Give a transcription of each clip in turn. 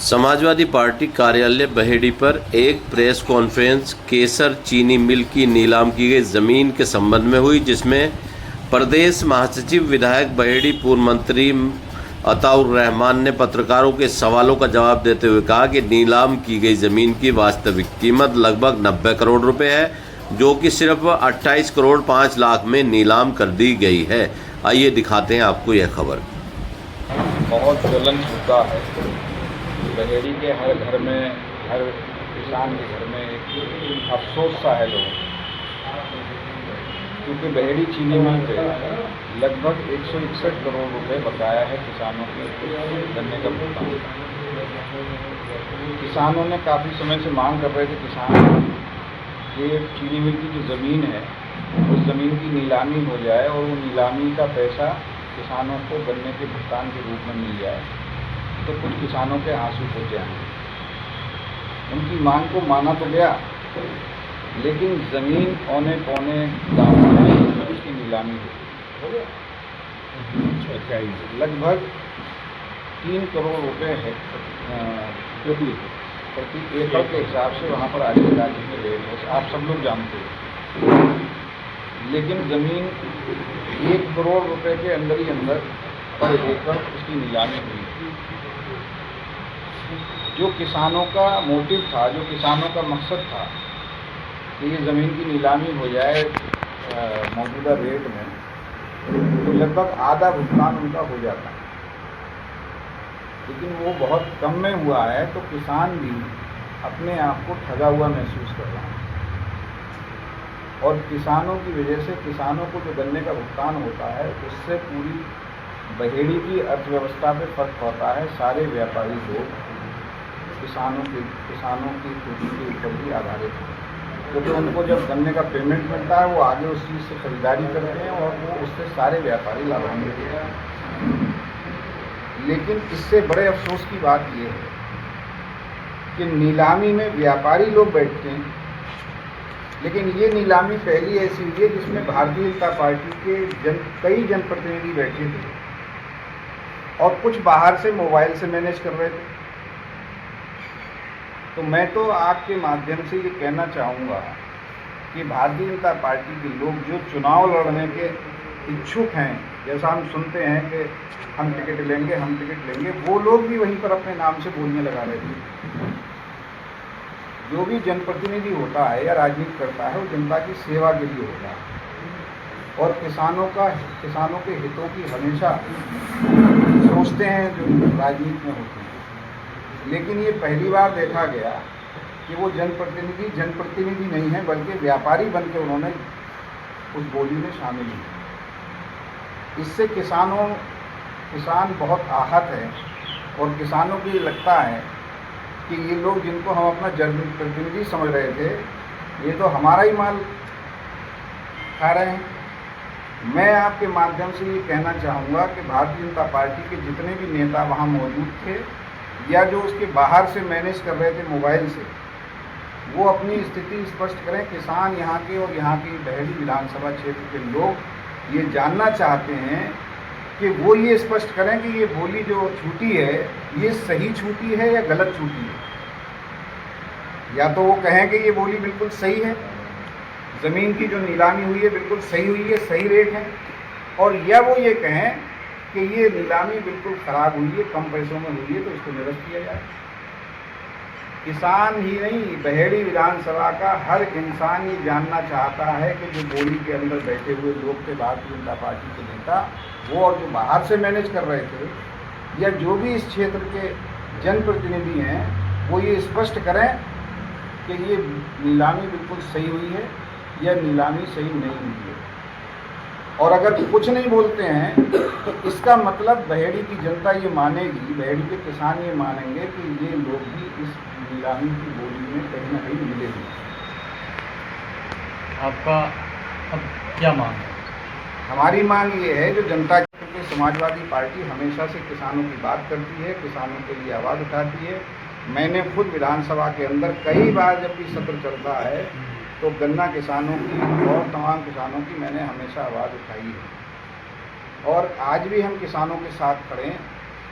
Samajwadi party कार्यालय बहेड़ी पर एक प्रेस कॉन्फ्रेंस केसर चीनी मिल की नीलाम की गई जमीन के संबंध में हुई, जिसमें प्रदेश महासचिव विधायक बहेड़ी पूर्व मंत्री अताउर रहमान ने पत्रकारों के सवालों का जवाब देते हुए कहा कि नीलाम की गई जमीन की वास्तविक कीमत लगभग 90 करोड़ रुपए है, जो कि सिर्फ 28 करोड़ 5 लाख में नीलाम कर दी गई है। आइए दिखाते हैं आपको यह खबर। बहुत ज्वलंत मुद्दा है। बहेड़ी के हर घर में, हर किसान के घर में एक अफसोस सा है लोगों, क्योंकि बहेड़ी चीनी मिल पे लगभग 161 करोड़ रुपए बकाया है किसानों के गन्ने का भुगतान। किसानों ने काफ़ी समय से मांग कर रहे थे किसान ये चीनी मिल की जो ज़मीन है उस ज़मीन की नीलामी हो जाए और वो नीलामी का पैसा किसानों को गन्ने के भुगतान के रूप में मिल जाए, तो कुछ किसानों के आंसू फूट जाएंगे। उनकी मांग को माना तो गया, लेकिन ज़मीन औने पौने दामों में उसकी नीलामी हो गया। लगभग 3 करोड़ रुपए है प्रति एकड़ के हिसाब से वहाँ पर आज के राज्य में रेट है, आप सब लोग जानते हैं। लेकिन ज़मीन 1 करोड़ रुपए के अंदर ही अंदर पर एकड़ उसकी नीलामी हुई। जो किसानों का मोटिव था, जो किसानों का मकसद था कि ये ज़मीन की नीलामी हो जाए मौजूदा रेट में, तो लगभग आधा भुगतान उनका हो जाता है, लेकिन वो बहुत कम में हुआ है, तो किसान भी अपने आप को ठगा हुआ महसूस कर रहा है। और किसानों की वजह से, किसानों को जो गन्ने का भुगतान होता है उससे पूरी बहेड़ी की अर्थव्यवस्था पे फर्क पड़ता है। सारे व्यापारी लोग किसानों की खेती के ऊपर भी आधारित हैं, क्योंकि उनको जब गन्ने का पेमेंट मिलता है वो आगे उस चीज़ से खरीदारी करते हैं और वो उससे सारे व्यापारी लाभान्वित होते हैं। लेकिन इससे बड़े अफसोस की बात ये है कि नीलामी में व्यापारी लोग बैठते हैं, लेकिन ये नीलामी पहली ऐसी हुई है जिसमें भारतीय जनता पार्टी के कई जनप्रतिनिधि बैठे थे और कुछ बाहर से मोबाइल से मैनेज कर रहे थे। तो मैं तो आपके माध्यम से ये कहना चाहूँगा कि भारतीय जनता पार्टी के लोग जो चुनाव लड़ने के इच्छुक हैं, जैसा हम सुनते हैं कि हम टिकट लेंगे, वो लोग भी वहीं पर अपने नाम से बोलने लगा रहे थे। जो भी जनप्रतिनिधि होता है या राजनीति करता है वो जनता की सेवा के लिए होता है और किसानों के हितों की हमेशा सोचते हैं जो राजनीति में होते हैं। लेकिन ये पहली बार देखा गया कि वो जनप्रतिनिधि नहीं है, बल्कि व्यापारी बन के उन्होंने उस बोली में शामिल हुए। इससे किसान बहुत आहत है और किसानों को ये लगता है कि ये लोग जिनको हम अपना जनप्रतिनिधि समझ रहे थे, ये तो हमारा ही माल खा रहे हैं। मैं आपके माध्यम से ये कहना चाहूँगा कि भारतीय जनता पार्टी के जितने भी नेता वहाँ मौजूद थे या जो उसके बाहर से मैनेज कर रहे थे मोबाइल से, वो अपनी स्थिति स्पष्ट करें। किसान यहाँ के और यहाँ की बहेड़ी विधानसभा क्षेत्र के लोग ये जानना चाहते हैं कि वो ये स्पष्ट करें कि ये बोली जो छूटी है ये सही छूटी है या गलत छूटी है। या तो वो कहें कि ये बोली बिल्कुल सही है, ज़मीन की जो नीलामी हुई है बिल्कुल सही हुई है, सही रेट है, और या वो ये कहें कि ये नीलामी बिल्कुल ख़राब हुई है, कम पैसों में हुई है, तो इसको निरस्त किया जाए। किसान ही नहीं, बहेड़ी विधानसभा का हर इंसान ये जानना चाहता है कि जो बोली के अंदर बैठे हुए लोग थे भारतीय जनता पार्टी के नेता, वो और जो बाहर से मैनेज कर रहे थे, या जो भी इस क्षेत्र के जनप्रतिनिधि हैं, वो ये स्पष्ट करें कि ये नीलामी बिल्कुल सही हुई है या नीलामी सही नहीं हुई है। और अगर कुछ नहीं बोलते हैं तो इसका मतलब बहेड़ी की जनता ये मानेगी, बहेड़ी के किसान ये मानेंगे कि ये लोग भी इस नीलामी की बोली में कहीं ना कहीं मिले हुए। आपका अब क्या मांग है? हमारी मांग ये है, जो जनता की समाजवादी पार्टी हमेशा से किसानों की बात करती है, किसानों के लिए आवाज़ उठाती है। मैंने खुद विधानसभा के अंदर कई बार जब भी सत्र चलता है तो गन्ना किसानों की और तमाम किसानों की मैंने हमेशा आवाज़ उठाई है और आज भी हम किसानों के साथ खड़े हैं,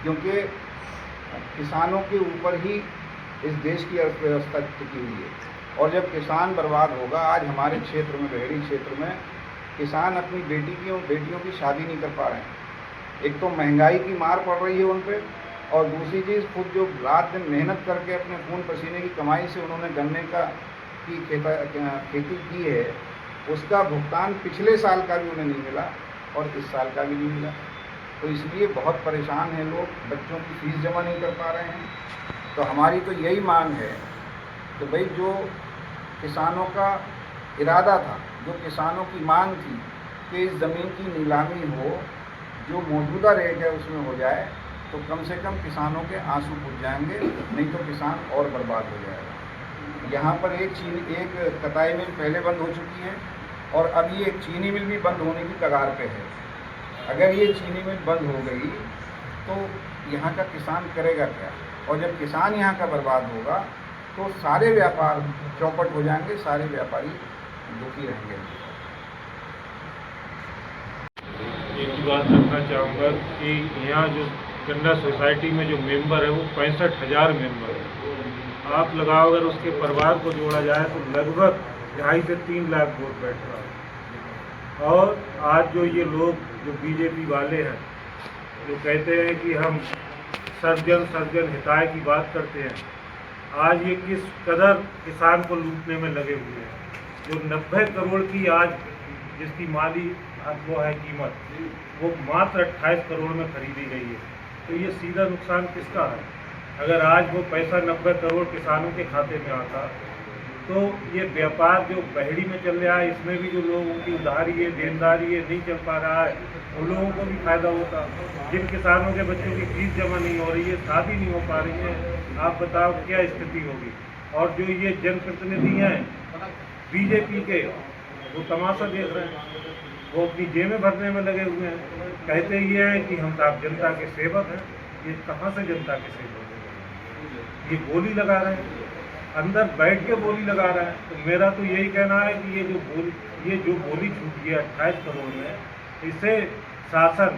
क्योंकि किसानों के ऊपर ही इस देश की अर्थव्यवस्था टिकी हुई है। और जब किसान बर्बाद होगा, आज हमारे क्षेत्र में, बहेड़ी क्षेत्र में, किसान अपनी बेटियों की शादी नहीं कर पा रहे हैं। एक तो महंगाई की मार पड़ रही है उन पर, और दूसरी चीज़ खुद जो रात दिन मेहनत करके अपने खून पसीने की कमाई से उन्होंने गन्ने की खेती की है, उसका भुगतान पिछले साल का भी उन्हें नहीं मिला और इस साल का भी नहीं मिला। तो इसलिए बहुत परेशान हैं लोग, बच्चों की फीस जमा नहीं कर पा रहे हैं। तो हमारी तो यही मांग है कि भाई जो किसानों का इरादा था, जो किसानों की मांग थी कि इस ज़मीन की नीलामी हो, जो मौजूदा रेट है उसमें हो जाए, तो कम से कम किसानों के आंसू फूट जाएंगे, नहीं तो किसान और बर्बाद हो जाएगा। यहाँ पर एक कताई मिल पहले बंद हो चुकी है और अब ये एक चीनी मिल भी बंद होने की कगार पे है। अगर ये चीनी मिल बंद हो गई तो यहाँ का किसान करेगा क्या? और जब किसान यहाँ का बर्बाद होगा तो सारे व्यापार चौपट हो जाएंगे, सारे व्यापारी दुखी रहेंगे। एक बात रखना चाहूँगा कि यहाँ जो गन्ना सोसाइटी में जो मेंबर है वो 65,000 मेंबर है। आप लगाओ अगर उसके परिवार को जोड़ा जाए तो लगभग 2.5 से 3 लाख वोट बैठ रहा है। और आज जो ये लोग जो बीजेपी वाले हैं जो कहते हैं कि हम सर्वजन हिताय की बात करते हैं, आज ये किस कदर किसान को लूटने में लगे हुए हैं। जो 90 करोड़ की आज जिसकी माली वो है कीमत, वो मात्र 28 करोड़ में खरीदी गई है। तो ये सीधा नुकसान किसका है? अगर आज वो पैसा 90 करोड़ किसानों के खाते में आता तो ये व्यापार जो बहेड़ी में चल रहा है, इसमें भी जो लोगों की उधारी है, देनदारी है, नहीं चल पा रहा है, उन लोगों को भी फायदा होता। जिन किसानों के बच्चों की फीस जमा नहीं हो रही है, शादी नहीं हो पा रही है, आप बताओ क्या स्थिति होगी। और जो ये जनप्रतिनिधि हैं बीजेपी के, वो तमाशा देख रहे हैं, वो अपनी जेबें भरने में लगे हुए हैं। कहते ये हैं कि हम तो आप जनता के सेवक हैं। ये कहाँ से जनता के सेवक हैं? ये बोली लगा रहे हैं, अंदर बैठ के बोली लगा रहे हैं। तो मेरा तो यही कहना है कि ये जो बोली छूट गई 28 करोड़ में, इसे शासन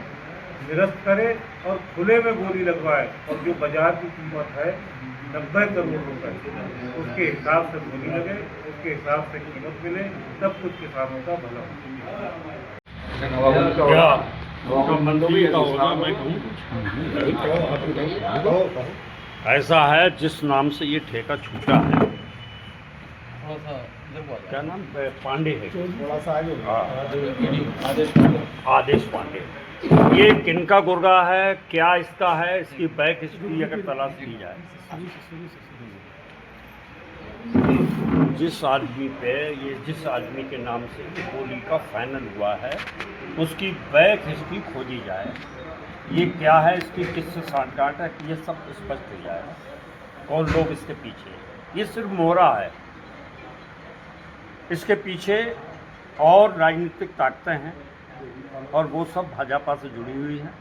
निरस्त करे और खुले में बोली लगवाए। और जो बाजार की कीमत है 90 करोड़ रुपए, उसके हिसाब से बोली लगे, उसके हिसाब से कीमत मिले, तब कुछ किसानों का भला हो। ऐसा है जिस नाम से ये ठेका छूटा है, थोड़ा सा इधर को आ जाओ। क्या नाम पांडे है, थोड़ा सा आगे आदेश पांडे। ये किनका गुर्गा है, क्या इसका है, इसकी बैक हिस्ट्री अगर तलाश की जाए, जिस आदमी के नाम से बोली का फाइनल हुआ है, उसकी बैक हिस्ट्री खोजी जाए, ये क्या है, इसकी किससे सांठगांठ है, ये सब स्पष्ट हो जाएगा। कौन लोग इसके पीछे, ये सिर्फ मोहरा है, इसके पीछे और राजनीतिक ताकतें हैं और वो सब भाजपा से जुड़ी हुई हैं।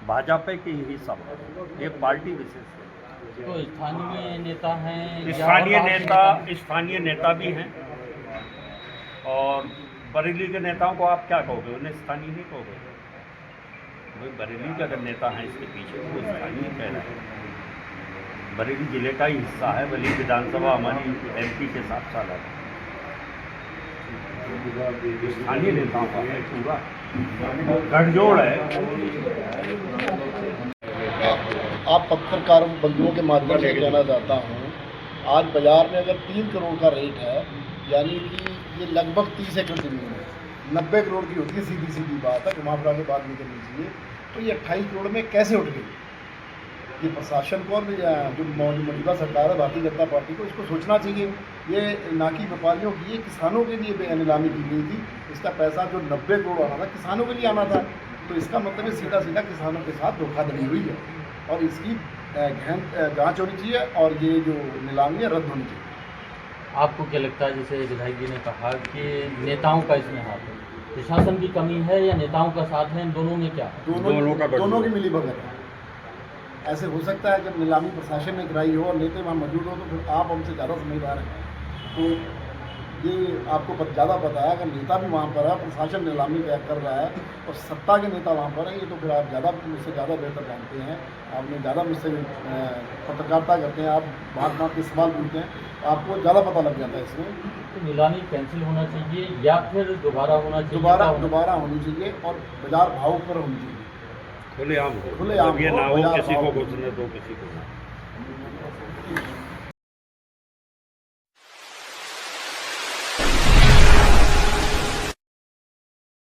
भाजपा के ही सब है, ये पार्टी विशेष है। तो स्थानीय नेता हैं, स्थानीय नेता भी हैं। और बरेली के नेताओं को आप क्या कहोगे? उन्हें स्थानीय नहीं कहोगे? भाई बरेली के अगर नेता हैं इसके पीछे तो स्थानीय कह रहे हैं। बरेली जिले का ही हिस्सा है। बरेली विधानसभा हमारी MP के साथ साल है। स्थानीय नेताओं का है, पूरा गठजोड़ है। आप पत्रकार बंधुओं के माध्यम से कहना चाहता हूँ, आज बाज़ार में अगर 3 करोड़ का रेट है, यानी कि ये लगभग 30 एकड़ जमीन है, 90 करोड़ की होती है, सीधी बात है, घुमा-फिरा के बात नहीं करनी चाहिए। तो ये 28 करोड़ में कैसे उठ गई? ये प्रशासन को और जो मौजूदा सरकार है भारतीय जनता पार्टी को, इसको सोचना चाहिए। ये ना कि व्यापारियों की, ये किसानों के लिए नीलामी की गई थी। इसका पैसा जो 90 करोड़ आना था, किसानों के लिए आना था। तो इसका मतलब सीधा किसानों के साथ धोखाधड़ी हुई है और इसकी गहन जांच होनी चाहिए और ये जो नीलामी है रद्द होनी चाहिए। आपको क्या लगता है, जैसे विधायक जी ने कहा कि नेताओं का इसमें हाथ है, प्रशासन की कमी है या नेताओं का साथ है, इन दोनों में क्या है? दोनों की मिली भगत है। ऐसे हो सकता है जब नीलामी प्रशासन ने कराई हो और नेता वहाँ मौजूद हो तो फिर आप हमसे ज़्यादा समझदार हैं। तो ये आपको ज़्यादा पता है। अगर नेता भी वहाँ पर है, प्रशासन नीलामी तय कर रहा है और सत्ता के नेता वहाँ पर है, ये तो फिर आप मुझसे ज़्यादा बेहतर जानते हैं। आपने ज़्यादा मुझसे पत्रकारिता करते हैं, आप बात के सवाल पूछते हैं, आपको ज़्यादा पता लग जाता है इसमें। तो नीलामी कैंसिल होना चाहिए या फिर दोबारा होना चाहिए? दोबारा होनी चाहिए और बाजार भाव पर होनी चाहिए। खुलेआम हो, खुलेआम ये हो, ना हो बाजार किसी भाव को पे। कुछ न दो किसी को ना।